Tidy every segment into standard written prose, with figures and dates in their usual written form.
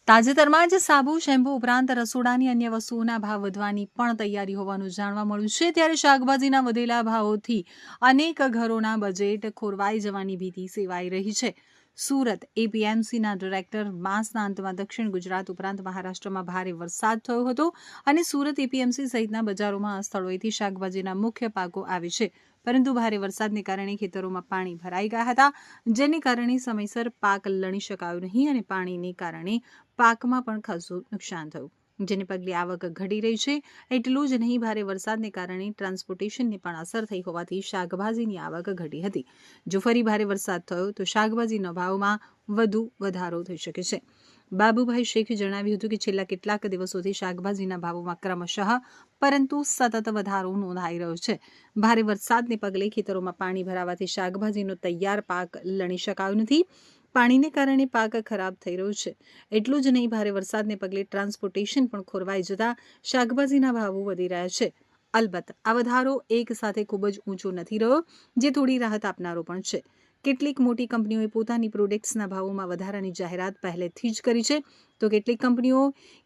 તાજેતરમાં જ સાબુ શેમ્પૂ ઉપરાંત રસોડાની અન્ય વસ્તુઓના ભાવ વધવાની પણ તૈયારી હોવાનું જાણવા મળ્યું છે। ત્યારે શાકભાજીના વધેલા ભાવોથી અનેક ઘરોના બજેટ ખોરવાઈ જવાની ભીતિ સેવાઈ રહી છે। સુરત એપીએમસીના ડિરેક્ટર માસના અંતમાં દક્ષિણ ગુજરાત ઉપરાંત મહારાષ્ટ્રમાં ભારે વરસાદ થયો હતો અને સુરત એપીએમસી સહિતના બજારોમાં આ સ્થળોએથી શાકભાજીના મુખ્ય પાકો આવે છે, પરંતુ ભારે વરસાદને કારણે ખેતરોમાં પાણી ભરાઈ ગયા હતા, જેને કારણે સમયસર પાક લણી શકાયો નહીં અને પાણીને કારણે પાકમાં પણ ખાસું નુકસાન થયું, જેને પગલે આવક ઘટી રહી છે। એટલું જ નહીં, ભારે વરસાદને કારણે ટ્રાન્સપોર્ટેશનને પણ અસર થઈ હોવાથી શાકભાજીની આવક ઘટી હતી। જો ફરી ભારે વરસાદ થયો તો શાકભાજીના ભાવમાં વધુ વધારો થઈ શકે છે। બાબુભાઈ શેખે જણાવ્યું હતું કે છેલ્લા કેટલાક દિવસોથી શાકભાજીના ભાવોમાં ક્રમશઃ પરંતુ સતત વધારો નોંધાઈ રહ્યો છે। ભારે વરસાદને પગલે ખેતરોમાં પાણી ભરાવાથી શાકભાજીનો તૈયાર પાક લણી શકાયો નથી। પાણીને કારણે પાક ખરાબ થઈ રહ્યો છે। એટલું જ નહીં, ભારે વરસાદને પગલે ટ્રાન્સપોર્ટેશન પણ ખોરવાઈ જતા શાકભાજીના ભાવો વધી રહ્યા છે। અલબત્ત આ વધારો એક સાથે ખૂબ જ ઊંચો નથી રહ્યો, જે થોડી રાહત આપનારો પણ છે। કેટલીક મોટી કંપનીઓએ પોતાની પ્રોડક્ટ્સના ભાવોમાં વધારાની જાહેરાત પહેલેથી જ કરી છે, તો કેટલીક કંપનીઓ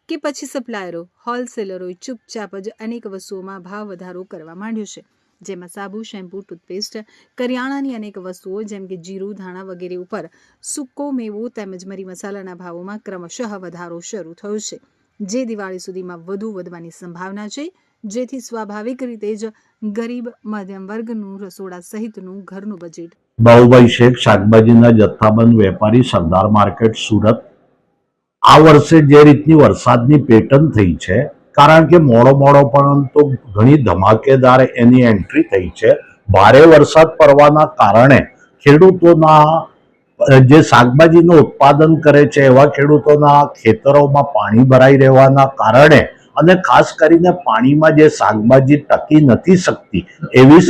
કે પછી સપ્લાયરો, હોલસેલરોએ ચૂપચાપ જ અનેક વસ્તુઓમાં ભાવ વધારો કરવા માંડ્યો છે, જેમાં સાબુ, શેમ્પૂ, ટૂથપેસ્ટ, કરિયાણાની અનેક વસ્તુઓ જેમ કે જીરું, ધાણા વગેરે ઉપર સૂકો મેવો તેમજ મરી મસાલાના ભાવોમાં ક્રમશઃ વધારો શરૂ થયો છે, જે દિવાળી સુધીમાં વધુ વધવાની સંભાવના છે, જેથી સ્વાભાવિક રીતે જ ગરીબ મધ્યમ વર્ગનું રસોડા સહિતનું ઘરનું બજેટ। બાબુભાઈ શેખ, શાકભાજીના જથ્થાબંધ વેપારી, સરદાર માર્કેટ, સુરત। આ વર્ષે જે રીતની વરસાદની પેટર્ન થઈ છે, કારણ કે મોડો પરંતુ ઘણી ધમાકેદાર એની એન્ટ્રી થઈ છે। ભારે વરસાદ પડવાના કારણે ખેડૂતોના જે શાકભાજીનું ઉત્પાદન કરે છે એવા ખેડૂતોના ખેતરોમાં પાણી ભરાઈ રહેવાના કારણે અને ખાસ કરીને પાણીમાં જે શાકભાજી ટકી નથી શકતી એવી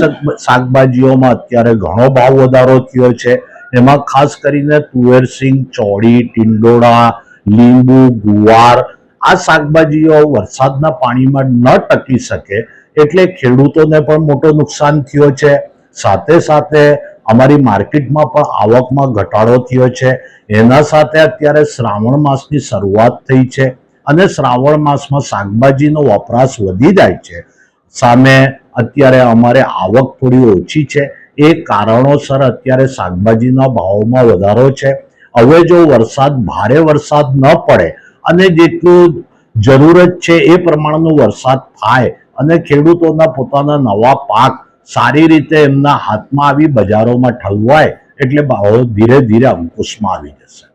શાકભાજીઓમાં અત્યારે ઘણો ભાવ વધારો થયો છે। એમાં ખાસ કરીને તુવેર સિંગ, ચોળી, ટિંડોળા, લીંબુ, ગુવાર આ શાકભાજીઓ વરસાદના પાણીમાં ન ટકી શકે એટલે ખેડૂતોને પણ મોટો નુકસાન થયો છે। સાથે સાથે અમારી માર્કેટમાં પણ આવકમાં ઘટાડો થયો છે। એના સાથે અત્યારે શ્રાવણ માસની શરૂઆત થઈ છે અને શ્રાવણ માસમાં શાકભાજીનો વપરાશ વધી જાય છે, સામે અત્યારે અમારે આવક થોડી ઓછી છે। એ કારણોસર અત્યારે શાકભાજીના ભાવમાં વધારો છે। હવે જો ભારે વરસાદ ન પડે અને જેટલું જરૂરત છે એ પ્રમાણનો વરસાદ થાય અને ખેડૂતોના પોતાના નવા પાક સારી રીતે એમના હાથમાં આવી બજારોમાં ઠલવાય એટલે ભાવો ધીરે ધીરે અંકુશમાં આવી જશે।